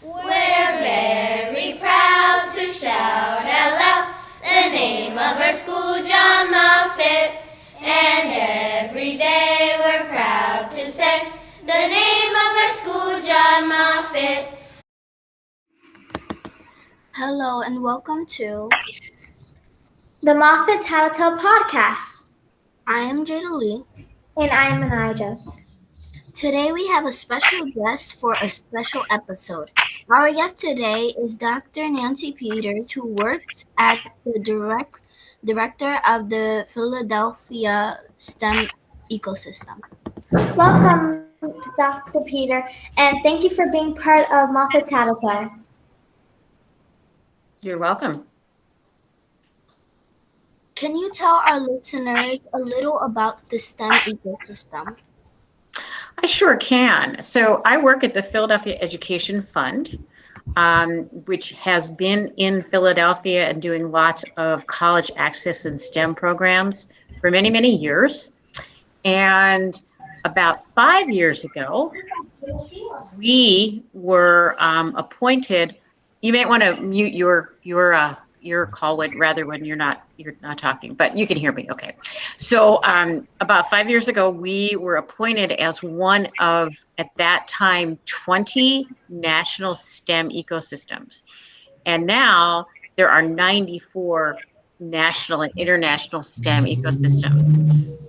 We're very proud to shout out loud the name of our school, John Moffet. And every day we're proud to say the name of our school, John Moffet. Hello and welcome to the Moffet Tattle podcast. I am Jada Lee. And I am Anija. Today we have a special guest for a special episode. Our guest today is Dr. Nancy Peters, who works as the director of the Philadelphia STEM ecosystem. Welcome, Dr. Peter, and thank you for being part of Moffet Tattle. You're welcome. Can you tell our listeners a little about the STEM ecosystem? I sure can. So I work at the Philadelphia Education Fund, which has been in Philadelphia and doing lots of college access and STEM programs for many, many years. And about 5 years ago, we were appointed. You may want to mute your call when you're not talking, but you can hear me. Okay. So about 5 years ago, we were appointed as one of, at that time, 20 national STEM ecosystems. And now there are 94 national and international STEM ecosystems.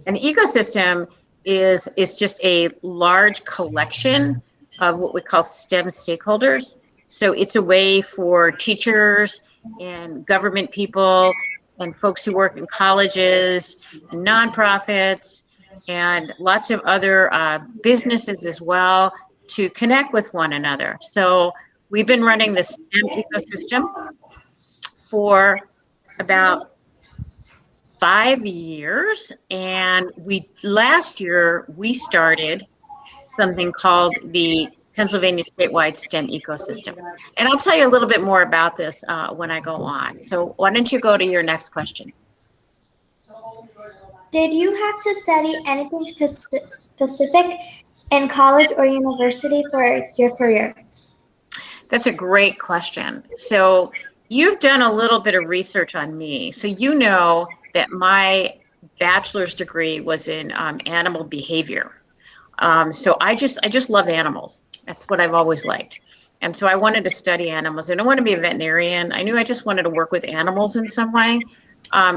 And the ecosystem is just a large collection of what we call STEM stakeholders. So it's a way for teachers and government people and folks who work in colleges and nonprofits and lots of other businesses as well to connect with one another. So we've been running the STEM ecosystem for about 5 years, and last year we started something called the Pennsylvania statewide STEM ecosystem. And I'll tell you a little bit more about this when I go on. So why don't you go to your next question? Did you have to study anything specific in college or university for your career? That's a great question. So you've done a little bit of research on me. So you know that my bachelor's degree was in animal behavior. So I just love animals. That's what I've always liked. And so I wanted to study animals. I don't want to be a veterinarian. I knew I just wanted to work with animals in some way.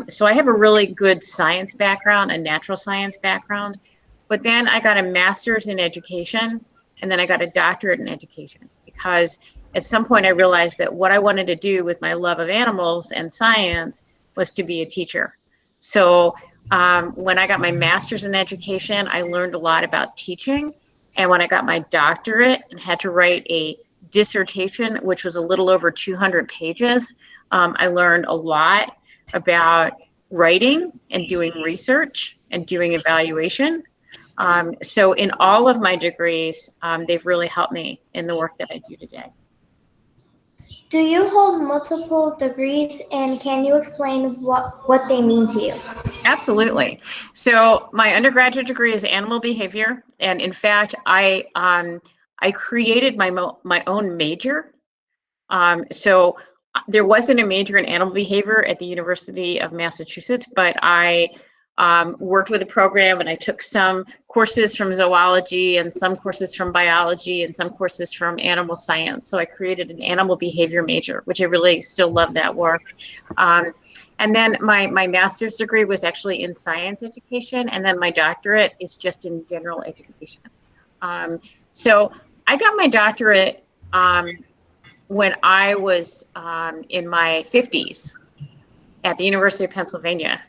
So I have a really good science background, a natural science background. But then I got a master's in education, and then I got a doctorate in education, because at some point I realized that what I wanted to do with my love of animals and science was to be a teacher. So when I got my master's in education, I learned a lot about teaching. And when I got my doctorate and had to write a dissertation, which was a little over 200 pages, I learned a lot about writing and doing research and doing evaluation. So in all of my degrees, they've really helped me in the work that I do today. Do you hold multiple degrees, and can you explain what they mean to you? Absolutely. So my undergraduate degree is animal behavior, and in fact, I created my own major. So there wasn't a major in animal behavior at the University of Massachusetts, but I worked with a program, and I took some courses from zoology and some courses from biology and some courses from animal science. So I created an animal behavior major, which I really still love that work. And then my master's degree was actually in science education, and then my doctorate is just in general education. So I got my doctorate when I was in my 50s at the University of Pennsylvania.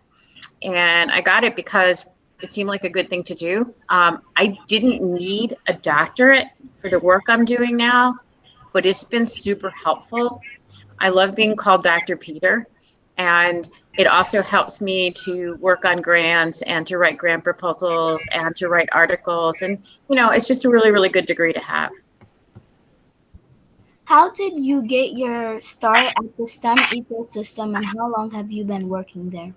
And I got it because it seemed like a good thing to do. I didn't need a doctorate for the work I'm doing now, but it's been super helpful. I love being called Dr. Peter, and it also helps me to work on grants and to write grant proposals and to write articles. And, it's just a really, really good degree to have. How did you get your start at the STEM ecosystem, and how long have you been working there?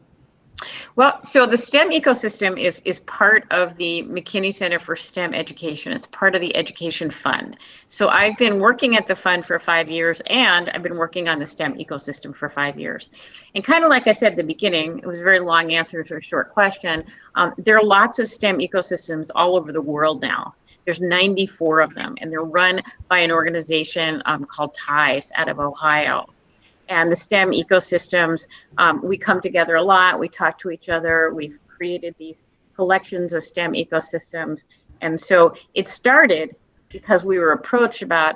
Well, so the STEM ecosystem is part of the McKinney Center for STEM Education. It's part of the Education Fund. So I've been working at the fund for 5 years, and I've been working on the STEM ecosystem for 5 years. And kind of like I said at the beginning, it was a very long answer to a short question. There are lots of STEM ecosystems all over the world now. There's 94 of them, and they're run by an organization called TIES out of Ohio. And the STEM ecosystems, we come together a lot. We talk to each other. We've created these collections of STEM ecosystems. And so it started because we were approached about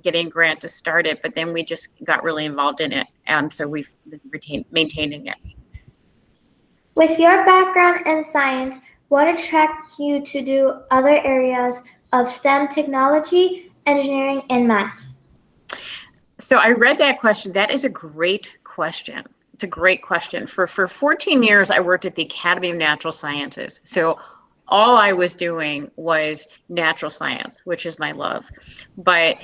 getting a grant to start it, but then we just got really involved in it. And so we've been maintaining it. With your background in science, what attracted you to do other areas of STEM, technology, engineering, and math? So I read that question. That is a great question. It's a great question. For 14 years, I worked at the Academy of Natural Sciences. So all I was doing was natural science, which is my love. But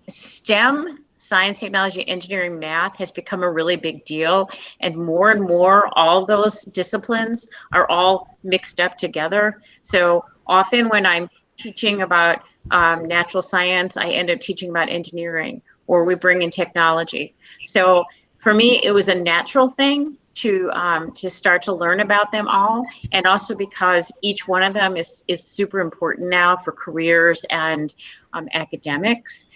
STEM, science, technology, engineering, math has become a really big deal. And more, all those disciplines are all mixed up together. So often when I'm teaching about natural science, I end up teaching about engineering, or we bring in technology. So for me, it was a natural thing to start to learn about them all, and also because each one of them is super important now for careers and academics.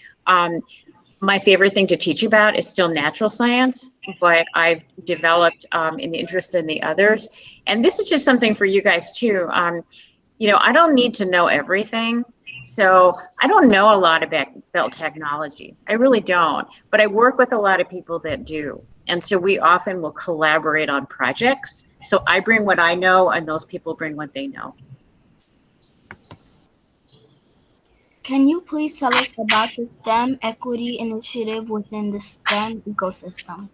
My favorite thing to teach about is still natural science, but I've developed an interest in the others. And this is just something for you guys too. I don't need to know everything. So I don't know a lot about technology. I really don't. But I work with a lot of people that do. And so we often will collaborate on projects. So I bring what I know, and those people bring what they know. Can you please tell us about the STEM Equity Initiative within the STEM ecosystem?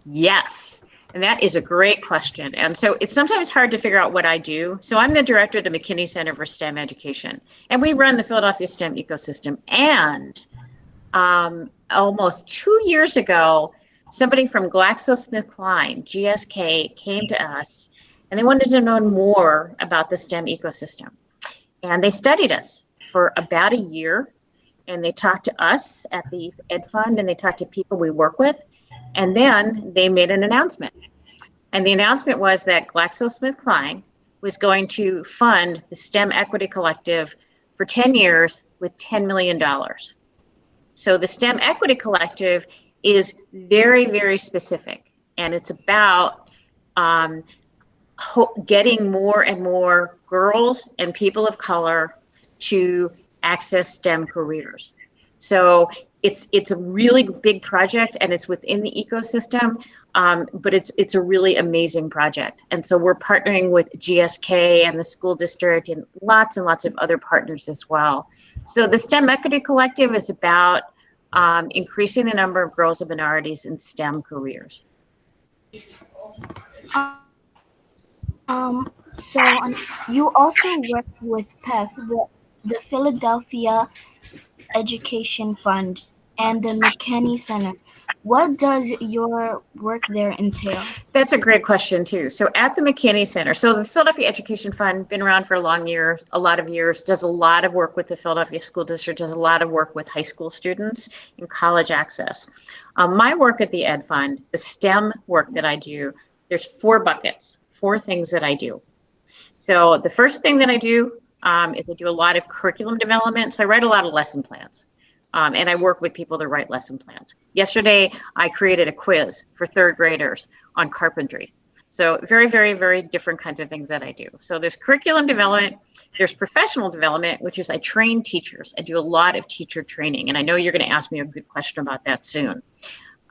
Yes. And that is a great question. And so it's sometimes hard to figure out what I do. So I'm the director of the McKinney Center for STEM Education, and we run the Philadelphia STEM ecosystem. And almost 2 years ago, somebody from GlaxoSmithKline, GSK, came to us, and they wanted to know more about the STEM ecosystem. And they studied us for about a year, and they talked to us at the Ed Fund, and they talked to people we work with. And then they made an announcement. And the announcement was that GlaxoSmithKline was going to fund the STEM Equity Collective for 10 years with $10 million. So the STEM Equity Collective is very, very specific. And it's about getting more and more girls and people of color to access STEM careers. So it's a really big project, and it's within the ecosystem, but it's a really amazing project. And so we're partnering with GSK and the school district and lots of other partners as well. So the STEM Equity Collective is about increasing the number of girls and minorities in STEM careers. You also work with PEF, the Philadelphia Education Fund, and the McKinney Center. What does your work there entail? That's a great question too. So at the McKinney Center, so the Philadelphia Education Fund, been around for a lot of years, does a lot of work with the Philadelphia School District, does a lot of work with high school students and college access. My work at the Ed Fund, the STEM work that I do, there's 4 buckets, 4 things that I do. So the first thing that I do is I do a lot of curriculum development. So I write a lot of lesson plans. And I work with people to write lesson plans. Yesterday, I created a quiz for 3rd graders on carpentry. So very, very, very different kinds of things that I do. So there's curriculum development, there's professional development, which is I train teachers. I do a lot of teacher training. And I know you're going to ask me a good question about that soon.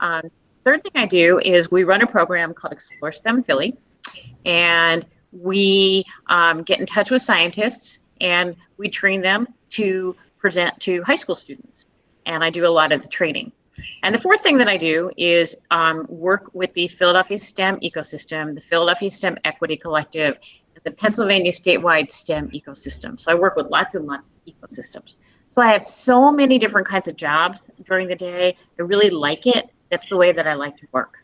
Third thing I do is we run a program called Explore STEM Philly. And we get in touch with scientists, and we train them to present to high school students. And I do a lot of the training. And the 4th thing that I do is work with the Philadelphia STEM ecosystem, the Philadelphia STEM Equity Collective, and the Pennsylvania statewide STEM ecosystem. So I work with lots and lots of ecosystems. So I have so many different kinds of jobs during the day. I really like it. That's the way that I like to work.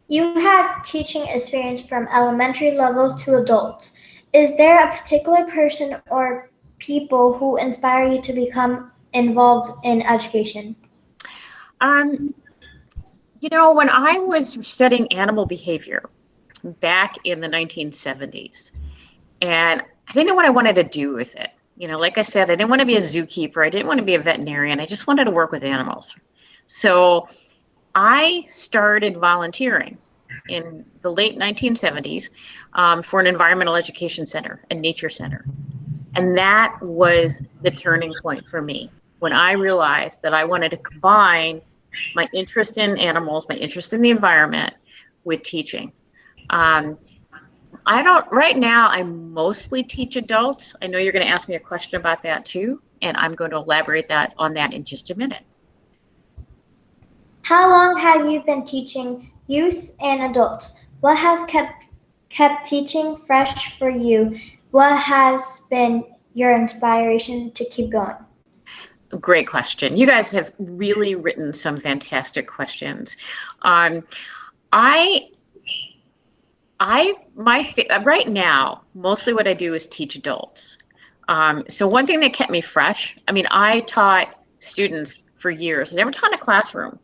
You have teaching experience from elementary levels to adults. Is there a particular person or people who inspire you to become involved in education? Um, you know, when I was studying animal behavior back in the 1970s, and I didn't know what I wanted to do with it. You know, like I said, I didn't want to be a zookeeper. I didn't want to be a veterinarian. I just wanted to work with animals. So I started volunteering in the late 1970s for an environmental education center, a nature center. And that was the turning point for me when I realized that I wanted to combine my interest in animals, my interest in the environment with teaching. Um, I don't, right now, I mostly teach adults. I know you're going to ask me a question about that too, and I'm going to elaborate on that in just a minute. How long have you been teaching youth and adults? What has kept teaching fresh for you? What has been your inspiration to keep going? Great question. You guys have really written some fantastic questions. Um, I, right now, mostly what I do is teach adults. So one thing that kept me fresh, I mean, I taught students for years. I never taught in a classroom,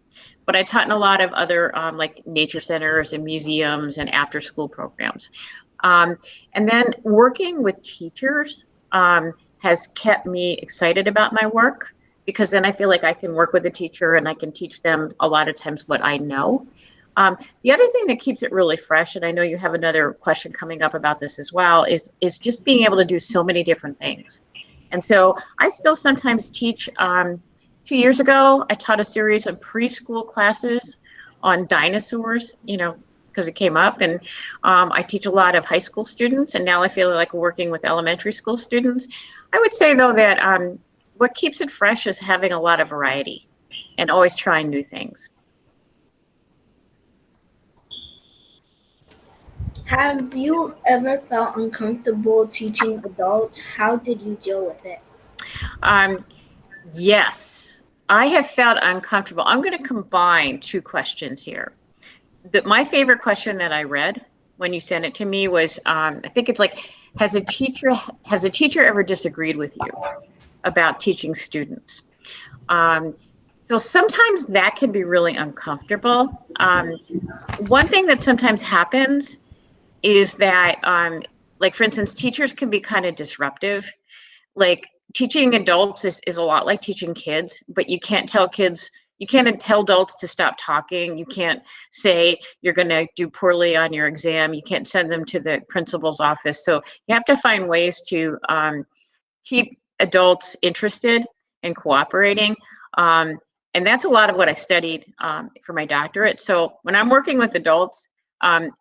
but I taught in a lot of other like nature centers and museums and after school programs. And then working with teachers has kept me excited about my work because then I feel like I can work with a teacher and I can teach them a lot of times what I know. The other thing that keeps it really fresh, and I know you have another question coming up about this as well, is just being able to do so many different things. And so I still sometimes teach. 2 years ago, I taught a series of preschool classes on dinosaurs, you know, because it came up. And I teach a lot of high school students, and now I feel like working with elementary school students. I would say, though, that what keeps it fresh is having a lot of variety and always trying new things. Have you ever felt uncomfortable teaching adults? How did you deal with it? Um, yes, I have felt uncomfortable. I'm going to combine two questions here. My favorite question that I read when you sent it to me was, I think it's like, has a teacher ever disagreed with you about teaching students? Um, so sometimes that can be really uncomfortable. One thing that sometimes happens is that, like for instance, teachers can be kind of disruptive. Like teaching adults is a lot like teaching kids, but you can't tell adults to stop talking. You can't say you're going to do poorly on your exam. You can't send them to the principal's office. So you have to find ways to keep adults interested and cooperating. Um, and that's a lot of what I studied for my doctorate. So when I'm working with adults,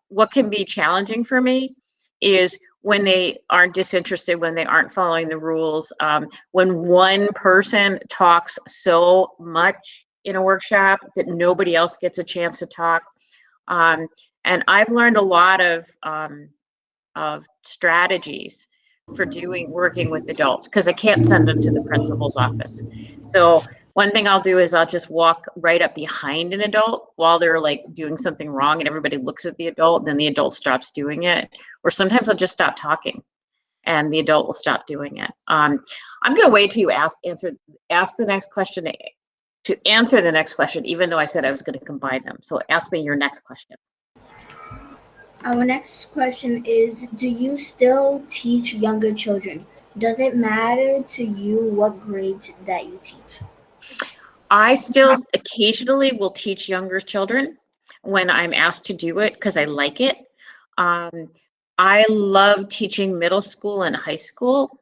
what can be challenging for me is when they aren't disinterested, when they aren't following the rules, when one person talks so much in a workshop that nobody else gets a chance to talk. Um, and I've learned a lot of strategies for working with adults because I can't send them to the principal's office. So one thing I'll do is I'll just walk right up behind an adult while they're like doing something wrong and everybody looks at the adult, then the adult stops doing it. Or sometimes I'll just stop talking and the adult will stop doing it. I'm going to wait till you ask the next question to answer the next question, even though I said I was going to combine them. So ask me your next question. Our next question is, do you still teach younger children? Does it matter to you what grade that you teach? I still occasionally will teach younger children when I'm asked to do it because I like it. Um, I love teaching middle school and high school,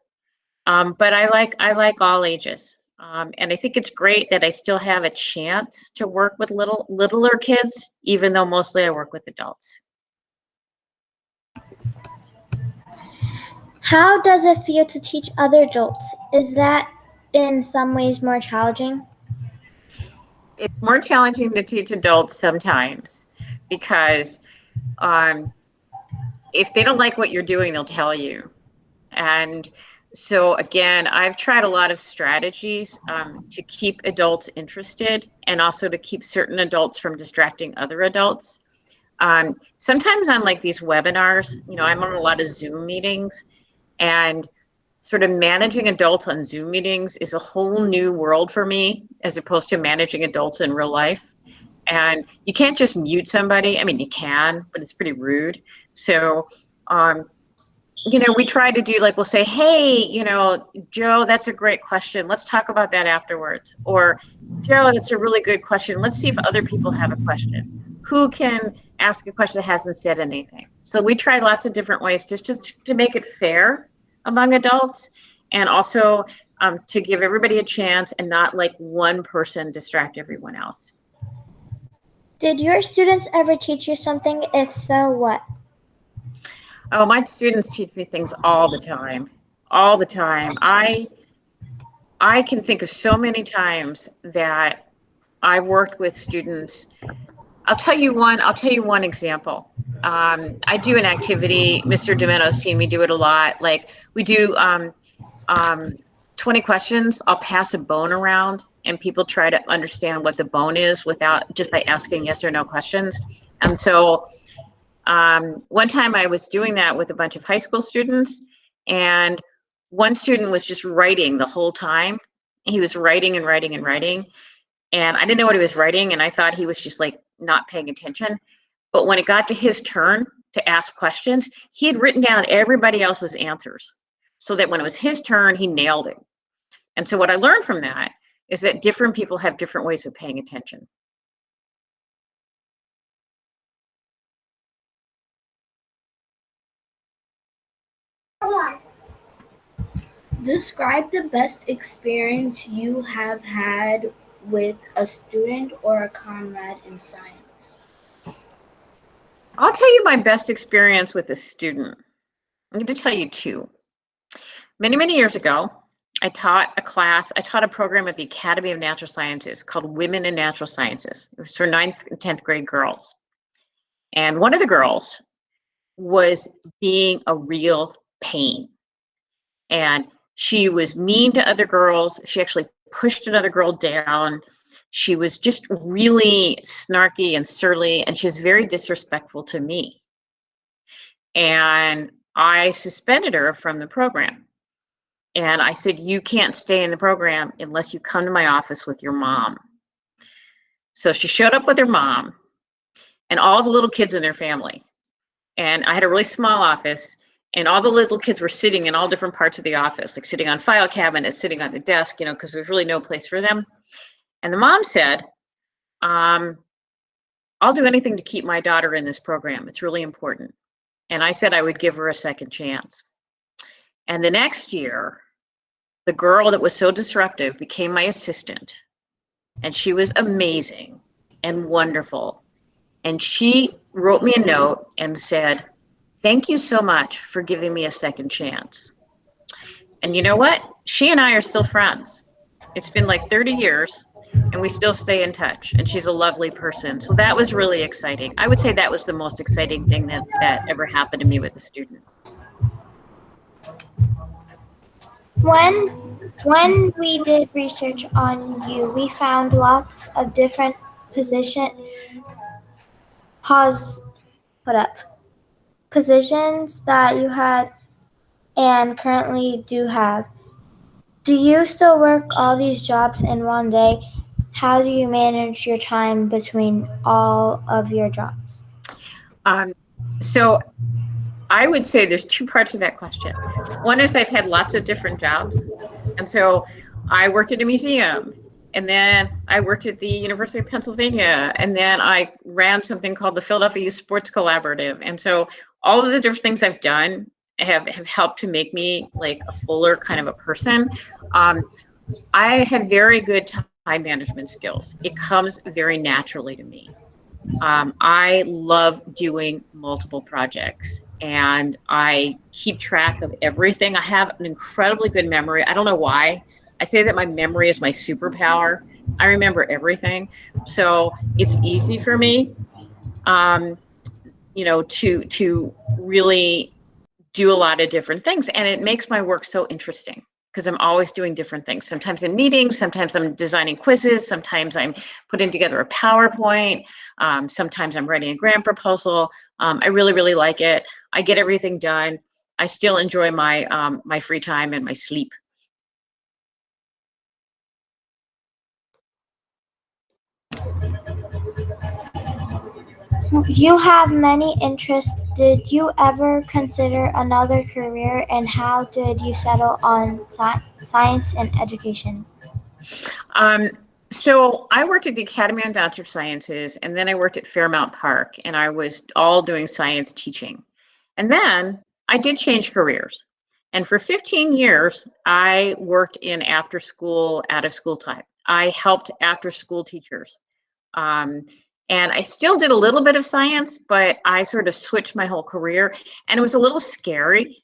but I like all ages. And I think it's great that I still have a chance to work with littler kids, even though mostly I work with adults. How does it feel to teach other adults? Is that in some ways more challenging? It's more challenging to teach adults sometimes because if they don't like what you're doing, they'll tell you. And so again, I've tried a lot of strategies to keep adults interested and also to keep certain adults from distracting other adults. Sometimes on like these webinars, I'm on a lot of Zoom meetings, and sort of managing adults on Zoom meetings is a whole new world for me as opposed to managing adults in real life. And you can't just mute somebody. I mean, you can, but it's pretty rude. So, we try to do, like, we'll say, hey, Joe, that's a great question. Let's talk about that afterwards. Or, Joe, that's a really good question. Let's see if other people have a question. Who can ask a question that hasn't said anything? So we try lots of different ways just to make it fair among adults, and also to give everybody a chance and not like one person distract everyone else. Did your students ever teach you something? If so, what? Oh, my students teach me things all the time. All the time. I can think of so many times that I've worked with students. I'll tell you one example. I do an activity. Mr. Domeno's seen me do it a lot. Like, we do 20 questions. I'll pass a bone around, and people try to understand what the bone is just by asking yes or no questions. And so one time I was doing that with a bunch of high school students, and one student was just writing the whole time. He was writing and writing and writing, and I didn't know what he was writing, and I thought he was just like not paying attention. But when it got to his turn to ask questions, he had written down everybody else's answers so that when it was his turn, he nailed it. And so what I learned from that is that different people have different ways of paying attention. Describe the best experience you have had with a student or a comrade in science. I'll tell you my best experience with a student. I'm going to tell you two. Many, many years ago, I taught a program at the Academy of Natural Sciences called Women in Natural Sciences. It was for 9th and 10th grade girls. And one of the girls was being a real pain. And she was mean to other girls. She actually pushed another girl down. She was just really snarky and surly, and she was very disrespectful to me. And I suspended her from the program. And I said, you can't stay in the program unless you come to my office with your mom. So she showed up with her mom and all the little kids in their family. And I had a really small office, and all the little kids were sitting in all different parts of the office, like sitting on file cabinets, sitting on the desk, because there's really no place for them. And the mom said, I'll do anything to keep my daughter in this program. It's really important. And I said I would give her a second chance. And the next year, the girl that was so disruptive became my assistant. And she was amazing and wonderful. And she wrote me a note and said, thank you so much for giving me a second chance. And you know what? She and I are still friends. It's been like 30 years, and we still stay in touch. And she's a lovely person. So that was really exciting. I would say that was the most exciting thing that ever happened to me with a student. When we did research on you, we found lots of different positions that you had and currently do have. Do you still work all these jobs in one day? How do you manage your time between all of your jobs? So I would say there's two parts of that question. One is I've had lots of different jobs. And so I worked at a museum, and then I worked at the University of Pennsylvania, and then I ran something called the Philadelphia Youth Sports Collaborative. And so all of the different things I've done have helped to make me like a fuller kind of a person. I have very good time management skills. It comes very naturally to me. I love doing multiple projects, and I keep track of everything. I have an incredibly good memory. I don't know why. I say that my memory is my superpower. I remember everything. So it's easy for me, to really do a lot of different things. And it makes my work so interesting. because I'm always doing different things. Sometimes in meetings, sometimes I'm designing quizzes, sometimes I'm putting together a PowerPoint, sometimes I'm writing a grant proposal. I really, really like it. I get everything done. I still enjoy my my free time and my sleep. You have many interests. Did you ever consider another career, and how did you settle on science and education? So I worked at the Academy of Natural Sciences, and then I worked at Fairmount Park, and I was all doing science teaching. And then I did change careers. And for 15 years, I worked in after school, out of school time. I helped after school teachers. Um, and I still did a little bit of science, but I sort of switched my whole career. And it was a little scary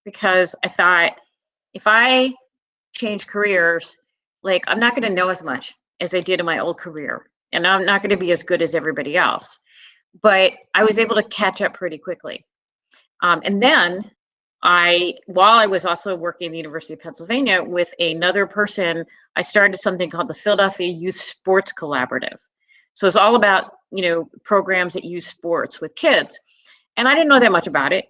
because I thought if I change careers, like I'm not going to know as much as I did in my old career. And I'm not going to be as good as everybody else. But I was able to catch up pretty quickly. And then while I was also working at the University of Pennsylvania with another person, I started something called the Philadelphia Youth Sports Collaborative. So it's all about, programs that use sports with kids. And I didn't know that much about it,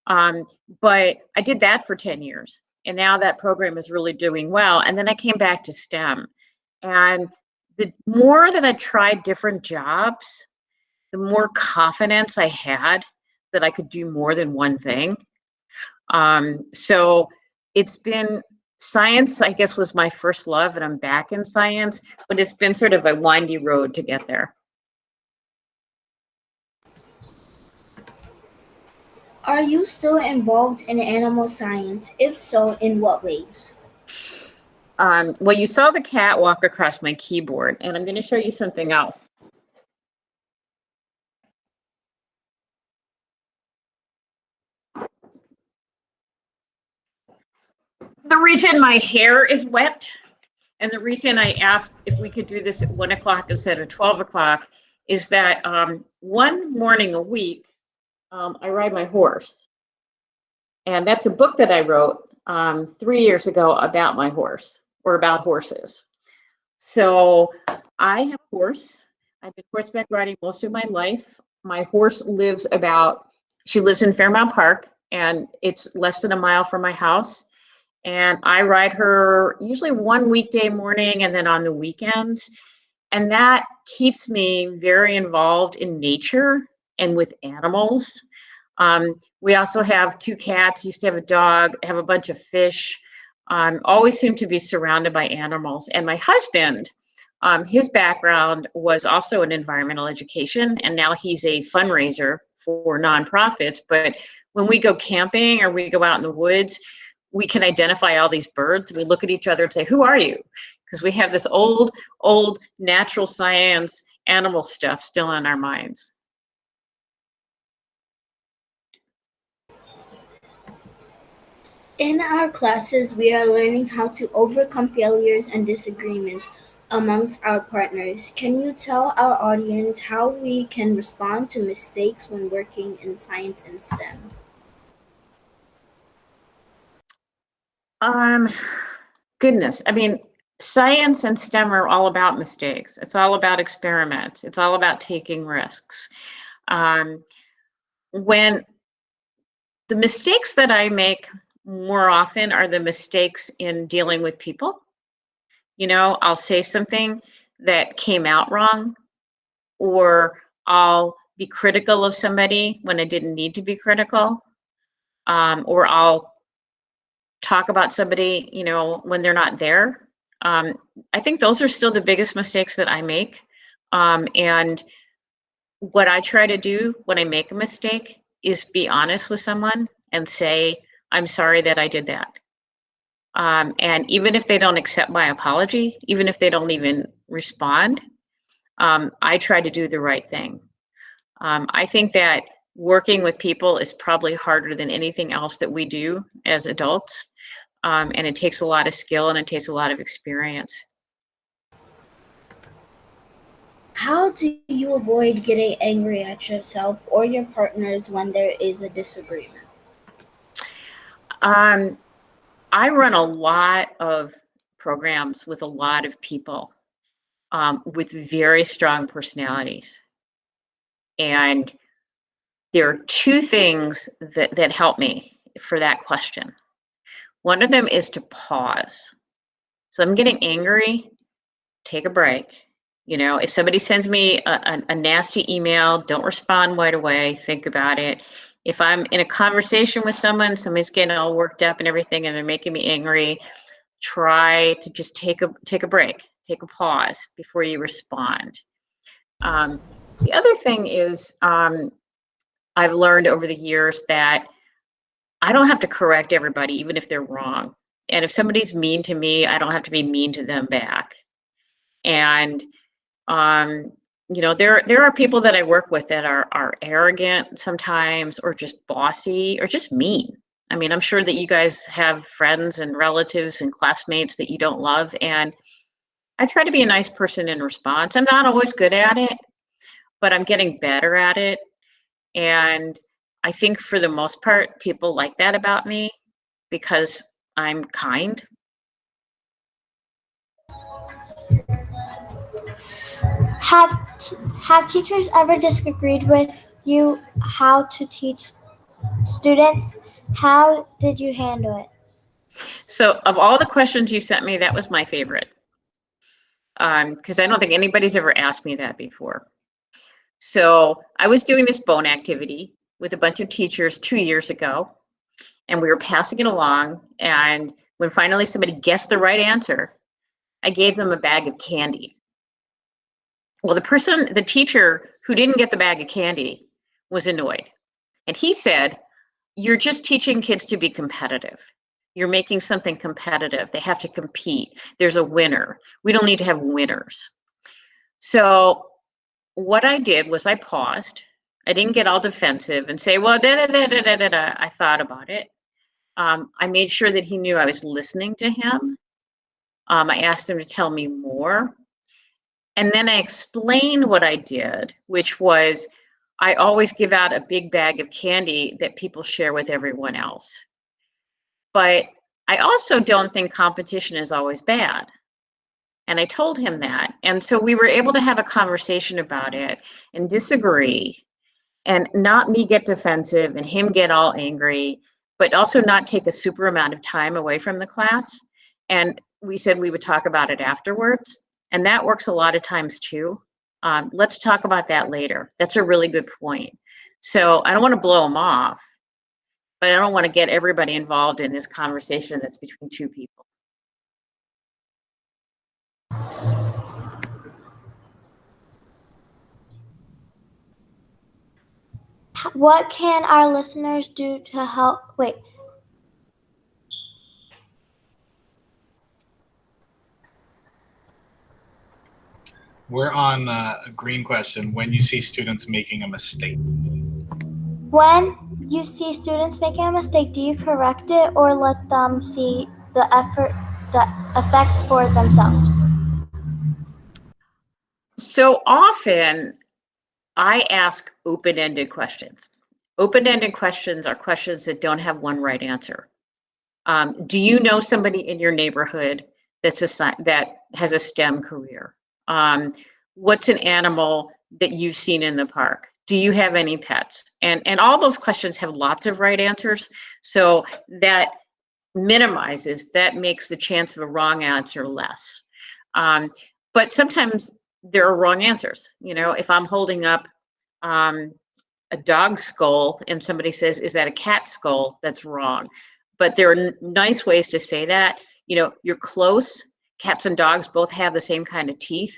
but I did that for 10 years. And now that program is really doing well. And then I came back to STEM. And the more that I tried different jobs, the more confidence I had that I could do more than one thing. So it's been science, I guess, was my first love, and I'm back in science, but it's been sort of a windy road to get there. Are you still involved in animal science? If so, in what ways? Well, you saw the cat walk across my keyboard, and I'm going to show you something else. The reason my hair is wet and the reason I asked if we could do this at 1 o'clock instead of 12 o'clock is that one morning a week, I ride my horse. And that's a book that I wrote 3 years ago about my horse, or about horses. So I have a horse. I've been horseback riding most of my life. My horse she lives in Fairmount Park, and it's less than a mile from my house. And I ride her usually one weekday morning and then on the weekends. And that keeps me very involved in nature and with animals. We also have 2 cats, used to have a dog, have a bunch of fish, always seem to be surrounded by animals. And my husband, his background was also in environmental education, and now he's a fundraiser for nonprofits. But when we go camping or we go out in the woods, we can identify all these birds. We look at each other and say, "Who are you?" Because we have this old natural science animal stuff still in our minds. In our classes, we are learning how to overcome failures and disagreements amongst our partners. Can you tell our audience how we can respond to mistakes when working in science and STEM? Goodness, I mean, science and STEM are all about mistakes. It's all about experiments. It's all about taking risks. When the mistakes that I make more often are the mistakes in dealing with people. I'll say something that came out wrong, or I'll be critical of somebody when I didn't need to be critical, or I'll talk about somebody, when they're not there. I think those are still the biggest mistakes that I make. And what I try to do when I make a mistake is be honest with someone and say, "I'm sorry that I did that." And even if they don't accept my apology, even if they don't even respond, I try to do the right thing. I think that working with people is probably harder than anything else that we do as adults. And it takes a lot of skill and it takes a lot of experience. How do you avoid getting angry at yourself or your partners when there is a disagreement? I run a lot of programs with a lot of people with very strong personalities. And there are two things that help me for that question. One of them is to pause. So I'm getting angry, take a break. You know, if somebody sends me a nasty email, don't respond right away, think about it. If I'm in a conversation with someone, somebody's getting all worked up and everything, and they're making me angry, try to just take a break, take a pause before you respond. The other thing is I've learned over the years that I don't have to correct everybody, even if they're wrong. And if somebody's mean to me, I don't have to be mean to them back. And you know, there are people that I work with that are arrogant sometimes, or just bossy, or just mean. I mean, I'm sure that you guys have friends and relatives and classmates that you don't love, and I try to be a nice person in response. I'm not always good at it, but I'm getting better at it. And I think for the most part, people like that about me because I'm kind. Have have teachers ever disagreed with you how to teach students? How did you handle it? So of all the questions you sent me, that was my favorite. Because I don't think anybody's ever asked me that before. So I was doing this bone activity with a bunch of teachers 2 years ago, and we were passing it along. And when finally somebody guessed the right answer, I gave them a bag of candy. Well, the teacher who didn't get the bag of candy was annoyed. And he said, "You're just teaching kids to be competitive. You're making something competitive. They have to compete. There's a winner. We don't need to have winners." So what I did was I paused. I didn't get all defensive and say, "Well, da da da da da da da." I thought about it. I made sure that he knew I was listening to him. I asked him to tell me more. And then I explained what I did, which was I always give out a big bag of candy that people share with everyone else. But I also don't think competition is always bad. And I told him that. And so we were able to have a conversation about it and disagree, and not me get defensive and him get all angry, but also not take a super amount of time away from the class. And we said we would talk about it afterwards. And that works a lot of times too. Let's talk about that later. That's a really good point. So I don't want to blow them off, but I don't want to get everybody involved in this conversation that's between two people. What can our listeners do to help? Wait. We're on a green question. When you see students making a mistake. When you see students making a mistake, do you correct it or let them see the effect for themselves? So often I ask open-ended questions. Open-ended questions are questions that don't have one right answer. Do you know somebody in your neighborhood that has a STEM career? What's an animal that you've seen in the park? Do you have any pets? And all those questions have lots of right answers. So that makes the chance of a wrong answer less. But sometimes there are wrong answers. You know, if I'm holding up a dog skull and somebody says, "Is that a cat skull?" That's wrong. But there are nice ways to say that. You know, you're close. Cats and dogs both have the same kind of teeth.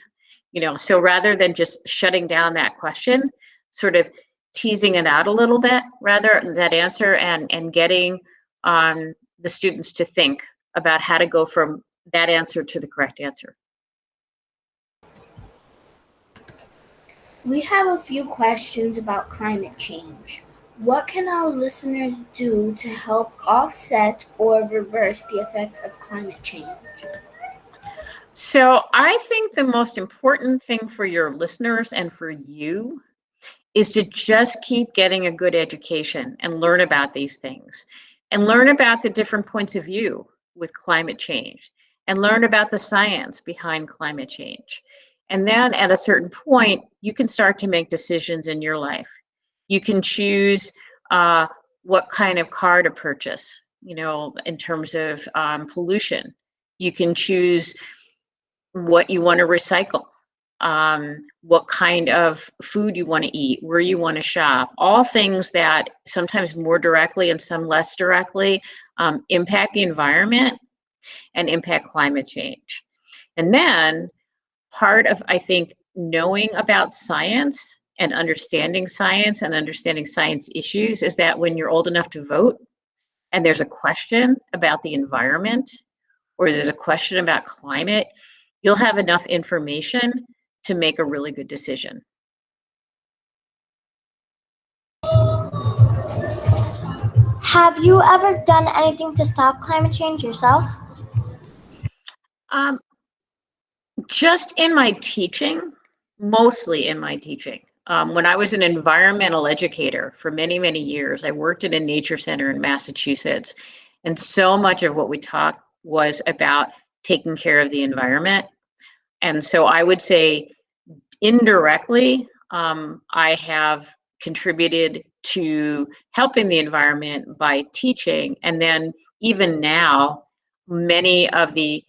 You know, so rather than just shutting down that question, sort of teasing it out a little bit, rather that answer, and getting the students to think about how to go from that answer to the correct answer. We have a few questions about climate change. What can our listeners do to help offset or reverse the effects of climate change? So I think the most important thing for your listeners and for you is to just keep getting a good education and learn about these things and learn about the different points of view. with climate change and learn about the science behind climate change. And then at a certain point, you can start to make decisions in your life. You can choose what kind of car to purchase, in terms of pollution. You can choose what you want to recycle, what kind of food you want to eat, where you want to shop, all things that sometimes more directly and some less directly impact the environment and impact climate change. And then part of, I think, knowing about science and understanding science issues is that when you're old enough to vote and there's a question about the environment or there's a question about climate, you'll have enough information to make a really good decision. Have you ever done anything to stop climate change yourself? Just in my teaching, mostly in my teaching. When I was an environmental educator for many, many years, I worked at a nature center in Massachusetts. And so much of what we taught was about taking care of the environment. And so I would say indirectly, I have contributed to helping the environment by teaching. And then even now, many of the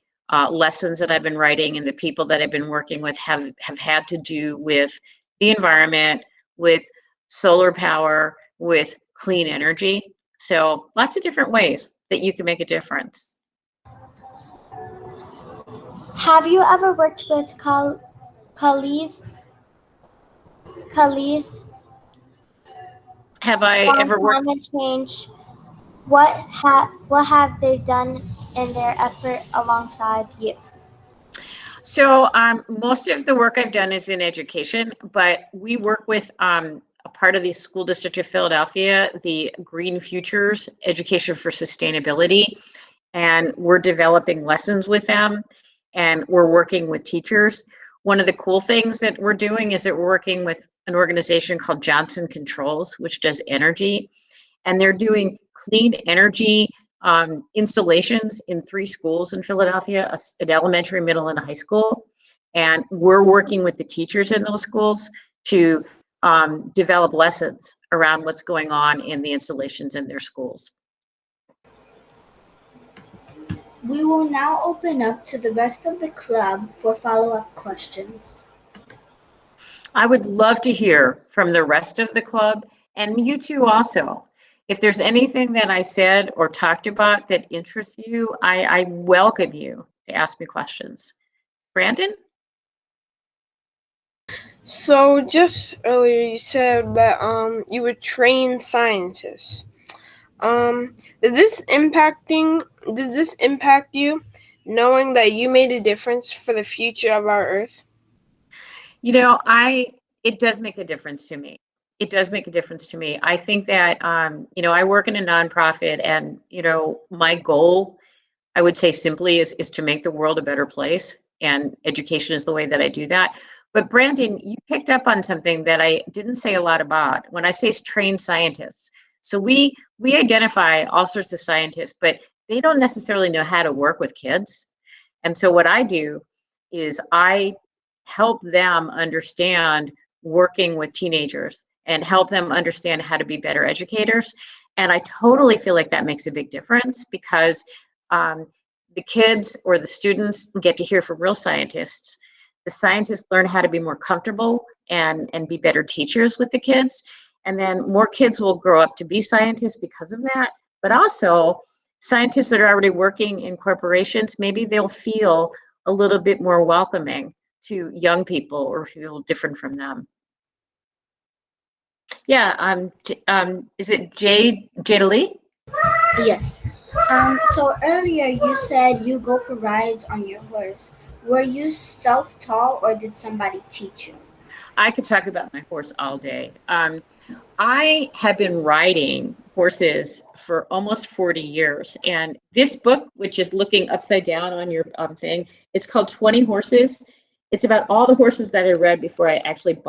lessons that I've been writing and the people that I've been working with have had to do with the environment, with solar power, with clean energy. So lots of different ways that you can make a difference. Have you ever worked with colleagues? Have I ever worked? Climate change. What have they done in their effort alongside you? So most of the work I've done is in education, but we work with a part of the school district of Philadelphia, the Green Futures Education for Sustainability, and we're developing lessons with them, and we're working with teachers. One of the cool things that we're doing is that we're working with an organization called Johnson Controls, which does energy, and they're doing clean energy installations in 3 schools in Philadelphia, an elementary, middle, and a high school. And we're working with the teachers in those schools to develop lessons around what's going on in the installations in their schools. We will now open up to the rest of the club for follow-up questions. I would love to hear from the rest of the club and you two also. If there's anything that I said or talked about that interests you, I welcome you to ask me questions. Brandon? So just earlier you said that you would train scientists. Did this impact you, knowing that you made a difference for the future of our Earth? It does make a difference to me. It does make a difference to me. I think that, I work in a nonprofit and, my goal, I would say simply is to make the world a better place. And education is the way that I do that. But Brandon, you picked up on something that I didn't say a lot about. When I say trained scientists, so we identify all sorts of scientists, but they don't necessarily know how to work with kids. And so what I do is I help them understand working with teenagers and help them understand how to be better educators. And I totally feel like that makes a big difference because the kids or the students get to hear from real scientists. The scientists learn how to be more comfortable and be better teachers with the kids. And then more kids will grow up to be scientists because of that. But also scientists that are already working in corporations, maybe they'll feel a little bit more welcoming to young people or feel different from them. Yeah, is it Jada Lee? Yes. So earlier you said you go for rides on your horse. Were you self-taught or did somebody teach you? I could talk about my horse all day. I have been riding horses for almost 40 years. And this book, which is looking upside down on your thing, it's called 20 Horses. It's about all the horses that I read before I actually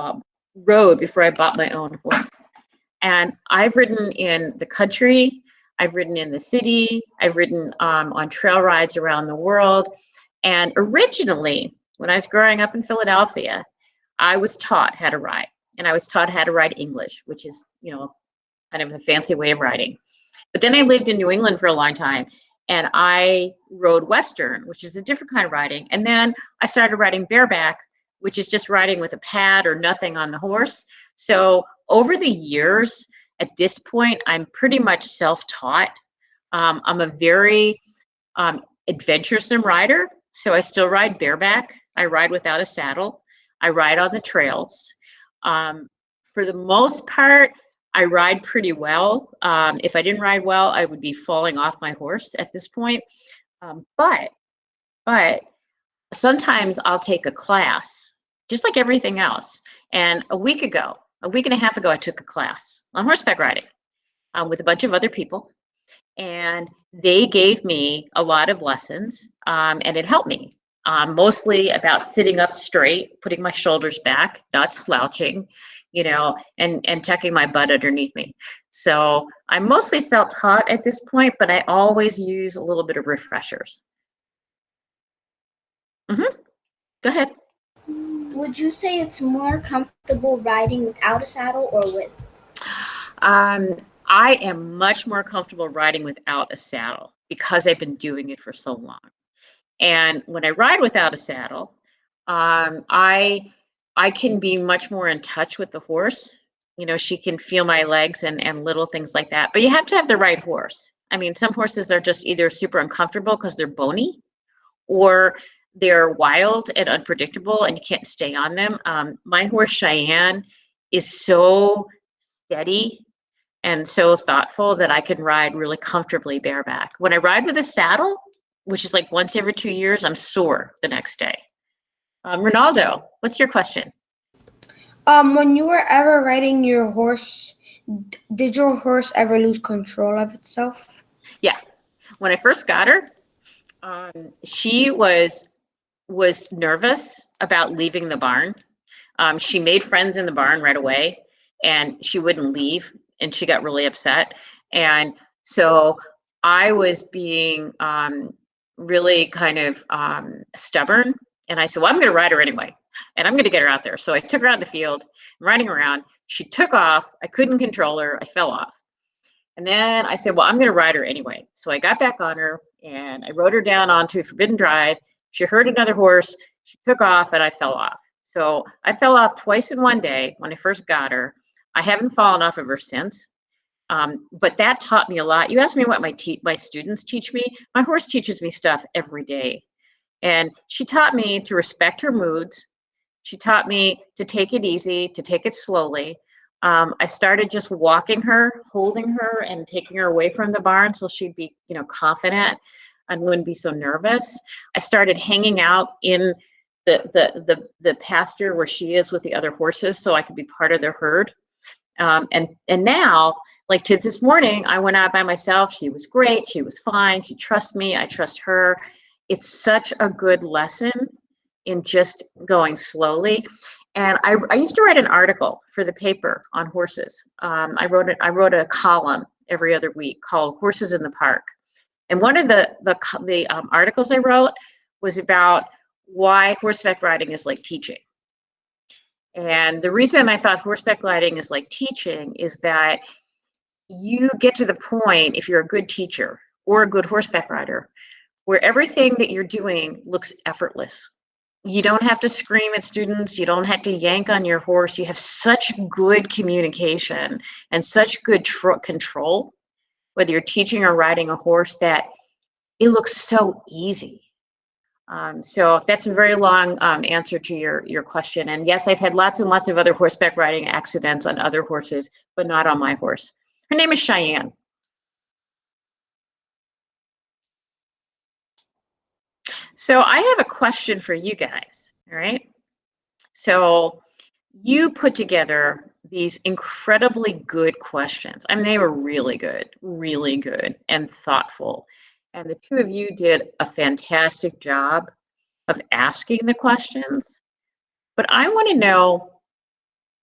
rode before I bought my own horse. And I've ridden in the country, I've ridden in the city. I've ridden on trail rides around the world. And originally, when I was growing up in Philadelphia, I was taught how to ride. And I was taught how to ride English, which is, kind of a fancy way of riding. But then I lived in New England for a long time, and I rode Western, which is a different kind of riding. And then I started riding bareback, which is just riding with a pad or nothing on the horse. So over the years, at this point, I'm pretty much self-taught. I'm a very adventuresome rider, so I still ride bareback. I ride without a saddle. I ride on the trails. For the most part, I ride pretty well. If I didn't ride well, I would be falling off my horse at this point. But sometimes I'll take a class, just like everything else. And a week and a half ago, I took a class on horseback riding with a bunch of other people. And they gave me a lot of lessons, and it helped me. Mostly about sitting up straight, putting my shoulders back, not slouching, and tucking my butt underneath me. So I'm mostly self-taught at this point, but I always use a little bit of refreshers. Go ahead. Would you say it's more comfortable riding without a saddle or with? I am much more comfortable riding without a saddle because I've been doing it for so long. And when I ride without a saddle, I can be much more in touch with the horse. She can feel my legs and little things like that. But you have to have the right horse. I mean, some horses are just either super uncomfortable because they're bony, or they're wild and unpredictable and you can't stay on them. My horse Cheyenne is so steady and so thoughtful that I can ride really comfortably bareback. When I ride with a saddle, which is like once every 2 years, I'm sore the next day. Ronaldo, what's your question? When you were ever riding your horse, did your horse ever lose control of itself? Yeah. When I first got her, she was nervous about leaving the barn. She made friends in the barn right away, and she wouldn't leave, and she got really upset. And so I was being really kind of stubborn, and I said, well, I'm going to ride her anyway, and I'm going to get her out there. So I took her out in the field, riding around. She took off. I couldn't control her. I fell off. And then I said, well, I'm going to ride her anyway. So I got back on her, and I rode her down onto Forbidden Drive. She heard another horse. She took off, and I fell off. So I fell off twice in one day when I first got her. I haven't fallen off of her since. But that taught me a lot. You asked me what my students teach me. My horse teaches me stuff every day. And she taught me to respect her moods. She taught me to take it easy, to take it slowly. I started just walking her, holding her, and taking her away from the barn so she'd be, confident and wouldn't be so nervous. I started hanging out in the pasture where she is with the other horses so I could be part of their herd. And now, like to this morning, I went out by myself. She was great. She was fine. She trusts me. I trust her. It's such a good lesson in just going slowly. And I used to write an article for the paper on horses. I wrote a column every other week called Horses in the Park. And one of the articles I wrote was about why horseback riding is like teaching. And the reason I thought horseback riding is like teaching is that you get to the point, if you're a good teacher or a good horseback rider, where everything that you're doing looks effortless. You don't have to scream at students. You don't have to yank on your horse. You have such good communication and such good control, whether you're teaching or riding a horse, that it looks so easy. So that's a very long answer to your question. And yes, I've had lots and lots of other horseback riding accidents on other horses, but not on my horse. Her name is Cheyenne. So I have a question for you guys, all right? So you put together these incredibly good questions. I mean, they were really good and thoughtful. And the two of you did a fantastic job of asking the questions. But I want to know,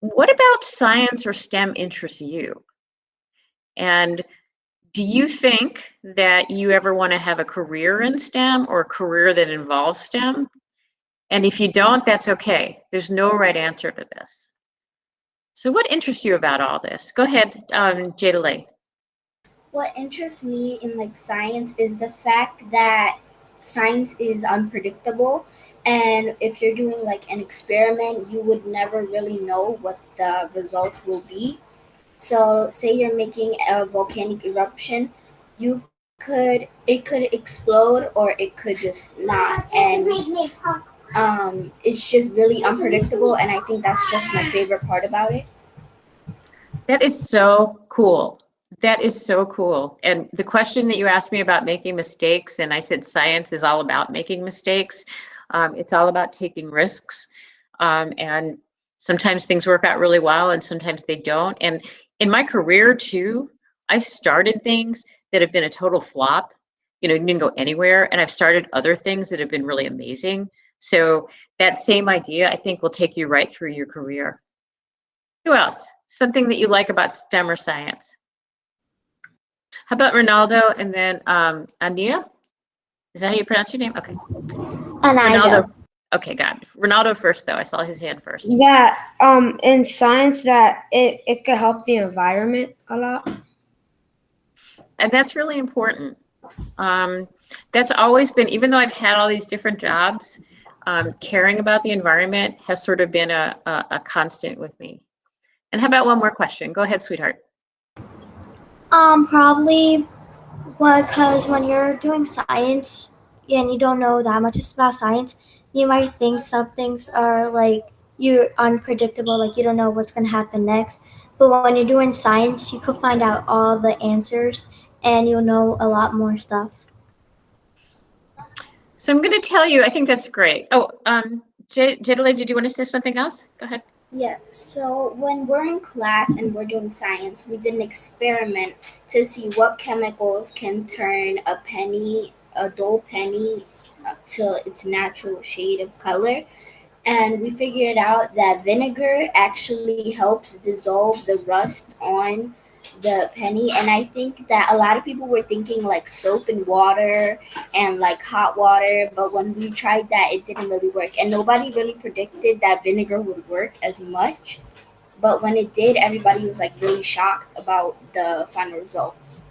what about science or STEM interests you? And Do you think that you ever want to have a career in STEM or a career that involves STEM? And if you don't, that's okay. There's no right answer to this. So what interests you about all this? Go ahead, Jada. What interests me in like science is the fact that science is unpredictable, and if you're doing like an experiment, you would never really know what the results will be. So say you're making a volcanic eruption, it could explode or it could just not, and it's just really unpredictable, and I think that's just my favorite part about it. That is so cool. That is so cool. And the question that you asked me about making mistakes, and I said science is all about making mistakes. It's all about taking risks. And sometimes things work out really well and sometimes they don't. And in my career too, I've started things that have been a total flop, didn't go anywhere. And I've started other things that have been really amazing. So that same idea, I think, will take you right through your career. Who else? Something that you like about STEM or science? How about Ronaldo and then Ania? Is that how you pronounce your name? Okay. And I Ronaldo. do. Okay, got it. Ronaldo first, though. I saw his hand first. That in science that it could help the environment a lot. And that's really important. That's always been, even though I've had all these different jobs, caring about the environment has sort of been a constant with me. And how about one more question? Go ahead, sweetheart. Probably because when you're doing science and you don't know that much about science, you might think some things are like you're unpredictable, like you don't know what's going to happen next. But when you're doing science, you could find out all the answers and you'll know a lot more stuff. So I'm going to tell you, I think that's great. Oh, Jedele, did you want to say something else? Go ahead. Yeah, so when we're in class and we're doing science, we did an experiment to see what chemicals can turn a dull penny, to its natural shade of color. And we figured out that vinegar actually helps dissolve the rust on the penny. And I think that a lot of people were thinking like soap and water and like hot water, but when we tried that, it didn't really work. And nobody really predicted that vinegar would work as much. But when it did, everybody was like really shocked about the final results.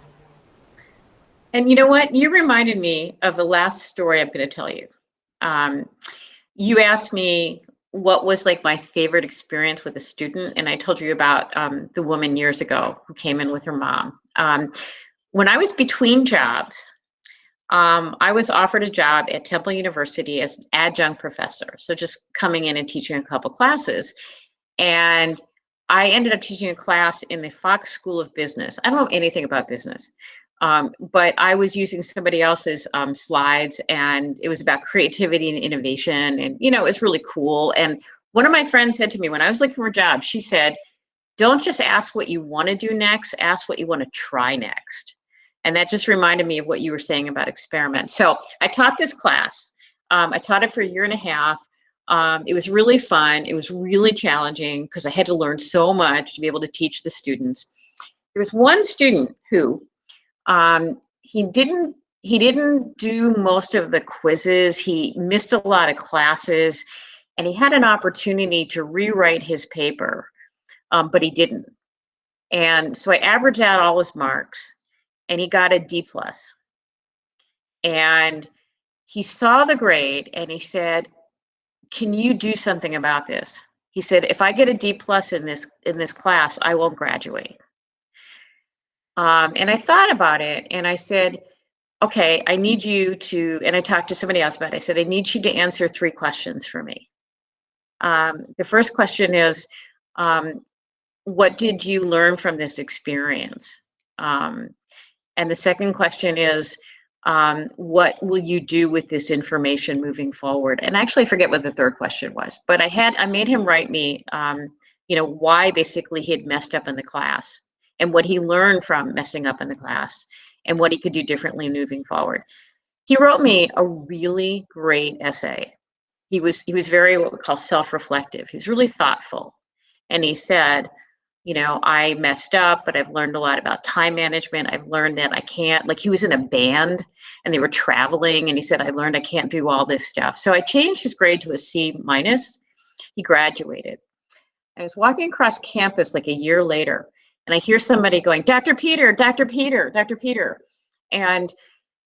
And you know what? You reminded me of the last story I'm going to tell you. You asked me what was like my favorite experience with a student, and I told you about the woman years ago who came in with her mom. When I was between jobs, I was offered a job at Temple University as an adjunct professor, so just coming in and teaching a couple classes. And I ended up teaching a class in the Fox School of Business. I don't know anything about business. But I was using somebody else's slides, and it was about creativity and innovation, and it was really cool. And one of my friends said to me when I was looking for a job, she said, "Don't just ask what you want to do next, ask what you want to try next." And that just reminded me of what you were saying about experiment. So I taught this class. I taught it for a year and a half. It was really fun. It was really challenging because I had to learn so much to be able to teach the students. There was one student who he didn't do most of the quizzes. He missed a lot of classes, and he had an opportunity to rewrite his paper, but he didn't. And so I averaged out all his marks, and he got a D+. And he saw the grade, and he said, "Can you do something about this?" He said, "If I get a D+ in this class, I won't graduate." And I thought about it, and I said, "Okay, I need you to," and I talked to somebody else about it. I said, "I need you to answer 3 questions for me." The first question is, what did you learn from this experience? And the second question is, what will you do with this information moving forward? And actually, I forget what the third question was, but I made him write me, why basically he had messed up in the class and what he learned from messing up in the class and what he could do differently moving forward. He wrote me a really great essay. He was very what we call self-reflective. He was really thoughtful. And he said, You know, I messed up, but I've learned a lot about time management. I've learned that I can't, like he was in a band and they were traveling and he said, I learned I can't do all this stuff. So I changed his grade to a C minus. He graduated. I was walking across campus like a year later and I hear somebody going, Dr. Peter, Dr. Peter, Dr. Peter. And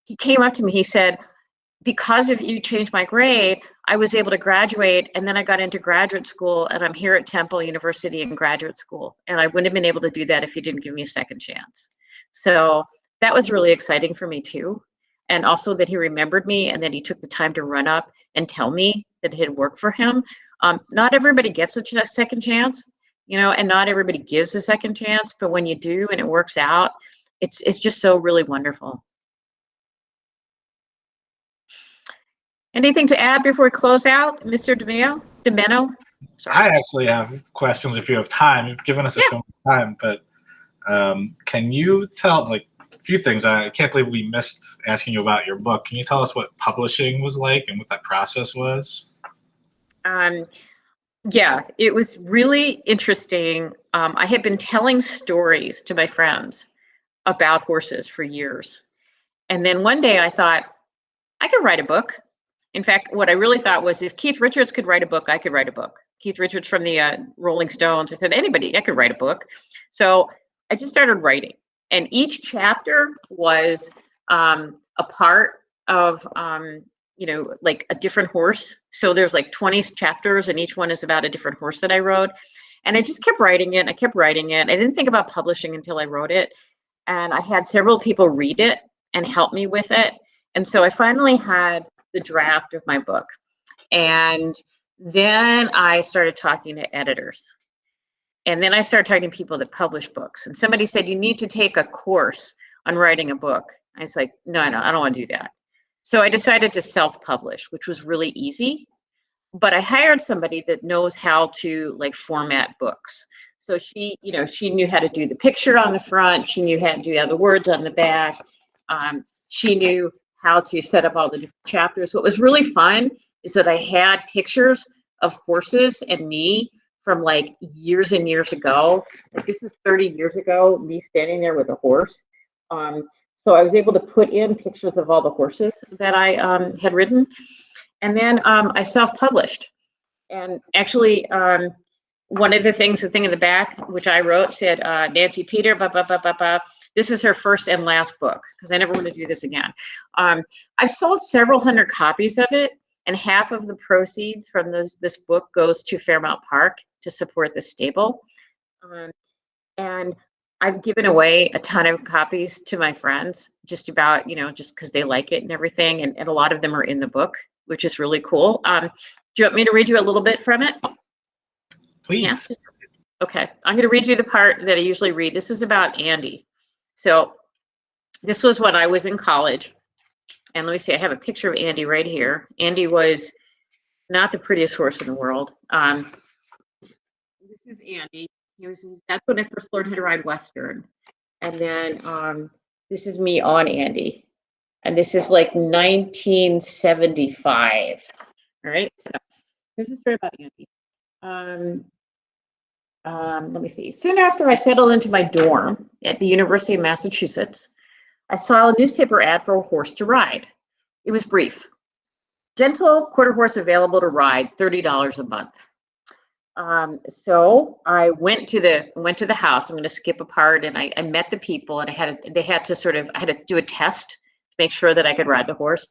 he came up to me, he said, because of you changed my grade, I was able to graduate, and then I got into graduate school, and I'm here at Temple University in graduate school, and I wouldn't have been able to do that if you didn't give me a second chance. So that was really exciting for me too, and also that he remembered me and that he took the time to run up and tell me that it had worked for him. Not everybody gets a second chance, you know, and not everybody gives a second chance, but when you do and it works out, it's just so really wonderful. Anything to add before we close out, Mr. DiMeno? Sorry. I actually have questions if you have time. You've given us so much time, but can you tell, like, a few things? I can't believe we missed asking you about your book. Can you tell us what publishing was like and what that process was? Yeah, it was really interesting. I had been telling stories to my friends about horses for years. And then one day I thought, I could write a book. In fact, what I really thought was if Keith Richards could write a book, I could write a book. Keith Richards from the Rolling Stones. I said, anybody, I could write a book. So I just started writing. And each chapter was a part of, you know, like a different horse. So there's like 20 chapters and each one is about a different horse that I rode. And I just kept writing it. I kept writing it. I didn't think about publishing until I wrote it. And I had several people read it and help me with it. And so I finally had the draft of my book. And then I started talking to editors. And then I started talking to people that publish books. And somebody said, you need to take a course on writing a book. I was like, no, I don't want to do that. So I decided to self-publish, which was really easy. But I hired somebody that knows how to like format books. So she, you know, she knew how to do the picture on the front. She knew how to do the words on the back. She knew how to set up all the different chapters. What was really fun is that I had pictures of horses and me from like years and years ago. Like this is 30 years ago, me standing there with a horse. So I was able to put in pictures of all the horses that I had ridden. And then I self-published. And actually, one of the things, the thing in the back, which I wrote, said, Nancy Peter, this is her first and last book, because I never want to do this again. I've sold several hundred copies of it, and half of the proceeds from this book goes to Fairmount Park to support the stable. And I've given away a ton of copies to my friends, just about, you know, just because they like it and everything. And a lot of them are in the book, which is really cool. Do you want me to read you a little bit from it? Please. Yeah. Okay. I'm going to read you the part that I usually read. This is about Andy. So this was when I was in college. And let me see, I have a picture of Andy right here. Andy was not the prettiest horse in the world. This is Andy. That's when I first learned how to ride Western. And then this is me on Andy. And this is like 1975. All right. So here's a story about Andy. Let me see. Soon after I settled into my dorm at the University of Massachusetts, I saw a newspaper ad for a horse to ride. It was brief. Gentle quarter horse available to ride, $30 a month. So I went to the house. I'm going to skip a part, and I met the people, and I had to do a test to make sure that I could ride the horse.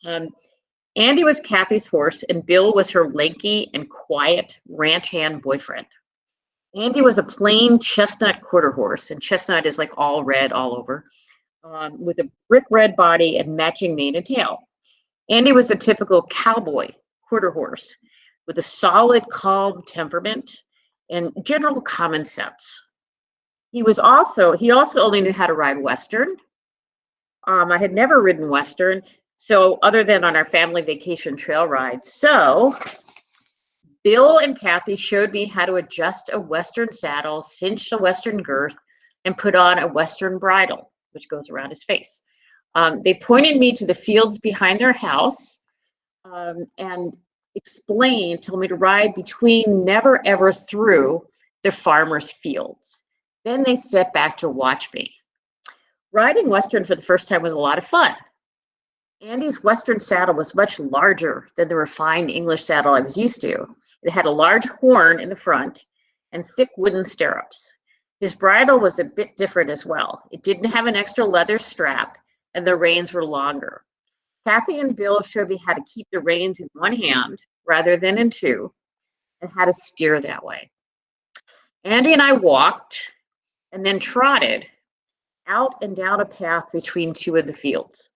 Andy was Kathy's horse, and Bill was her lanky and quiet ranch hand boyfriend. Andy was a plain chestnut quarter horse, and chestnut is like all red all over, with a brick red body and matching mane and tail. Andy was a typical cowboy quarter horse with a solid, calm temperament and general common sense. He also only knew how to ride Western. I had never ridden Western, so other than on our family vacation trail rides. So Bill and Kathy showed me how to adjust a Western saddle, cinch a Western girth, and put on a Western bridle, which goes around his face. They pointed me to the fields behind their house and told me to ride between, never ever through the farmers' fields. Then they stepped back to watch me. Riding Western for the first time was a lot of fun. Andy's Western saddle was much larger than the refined English saddle I was used to. It had a large horn in the front and thick wooden stirrups. His bridle was a bit different as well. It didn't have an extra leather strap, and the reins were longer. Kathy and Bill showed me how to keep the reins in one hand rather than in two, and how to steer that way. Andy and I walked and then trotted out and down a path between two of the fields.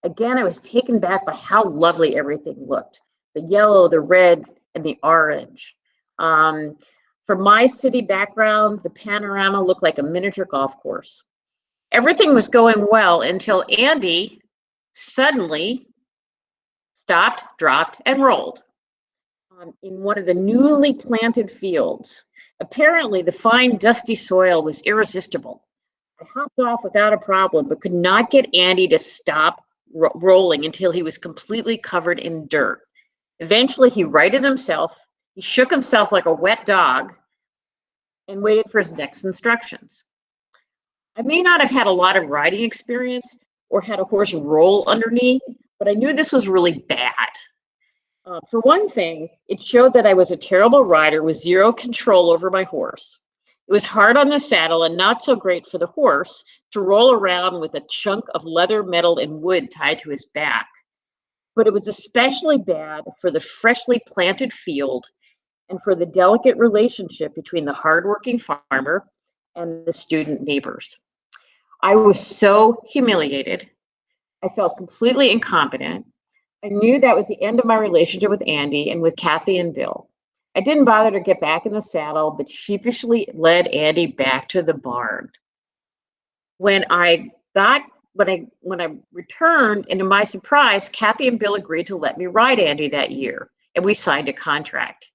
Again, I was taken back by how lovely everything looked. The yellow, the red, and the orange. From my city background, the panorama looked like a miniature golf course. Everything was going well until Andy suddenly stopped, dropped, and rolled in one of the newly planted fields. Apparently, the fine, dusty soil was irresistible. I hopped off without a problem, but could not get Andy to stop rolling until he was completely covered in dirt. Eventually, he righted himself. He shook himself like a wet dog and waited for his next instructions. I may not have had a lot of riding experience or had a horse roll under me, but I knew this was really bad. For one thing, it showed that I was a terrible rider with zero control over my horse. It was hard on the saddle and not so great for the horse to roll around with a chunk of leather, metal, and wood tied to his back. But it was especially bad for the freshly planted field and for the delicate relationship between the hardworking farmer and the student neighbors. I was so humiliated. I felt completely incompetent. I knew that was the end of my relationship with Andy and with Kathy and Bill. I didn't bother to get back in the saddle, but sheepishly led Andy back to the barn. When I returned, and to my surprise, Kathy and Bill agreed to let me ride Andy that year, and we signed a contract.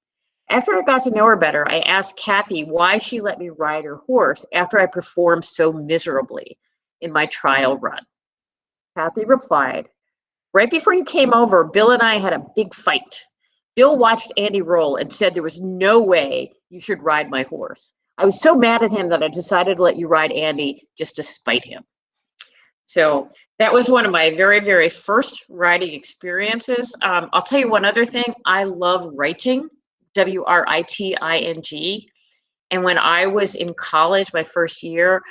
After I got to know her better, I asked Kathy why she let me ride her horse after I performed so miserably in my trial run. Kathy replied, "Right before you came over, Bill and I had a big fight. Bill watched Andy roll and said there was no way you should ride my horse. I was so mad at him that I decided to let you ride Andy just to spite him." So that was one of my very, very first riding experiences. I'll tell you one other thing. I love writing, WRITING. And when I was in college, my first year,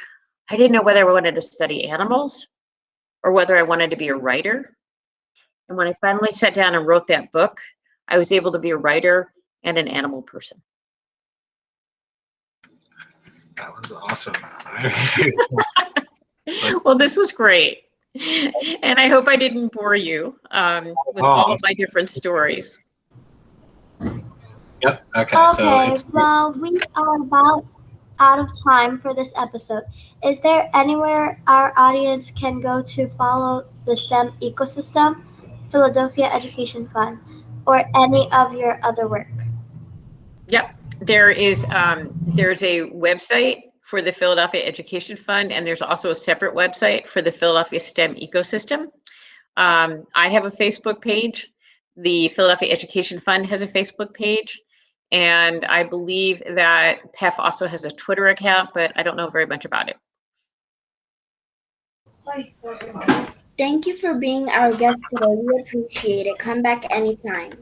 I didn't know whether I wanted to study animals or whether I wanted to be a writer. And when I finally sat down and wrote that book, I was able to be a writer and an animal person. That was awesome. Well, this was great. And I hope I didn't bore you with all of my different stories. Yep. Okay. Okay, well, we are about out of time for this episode. Is there anywhere our audience can go to follow the STEM ecosystem, Philadelphia Education Fund, or any of your other work? Yep. There's a website for the Philadelphia Education Fund, and there's also a separate website for the Philadelphia STEM ecosystem. I have a Facebook page. The Philadelphia Education Fund has a Facebook page. And I believe that PEF also has a Twitter account, but I don't know very much about it. Thank you for being our guest today. We appreciate it. Come back anytime.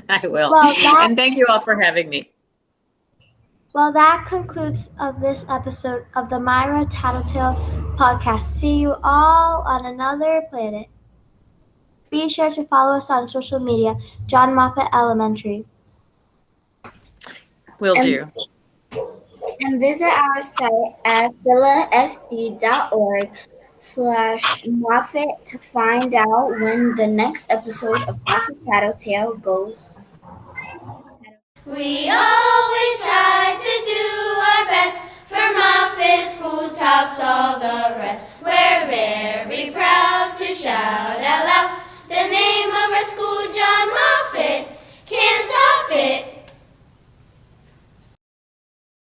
I will. Well, and thank you all for having me. Well, that concludes of this episode of the Myra Tattletale podcast. See you all on another planet. Be sure to follow us on social media, John Moffet Elementary. Will do. And visit our site at philsd.org/Moffet to find out when the next episode of Moffet Tattletale goes. We always try to do our best for Moffett School tops all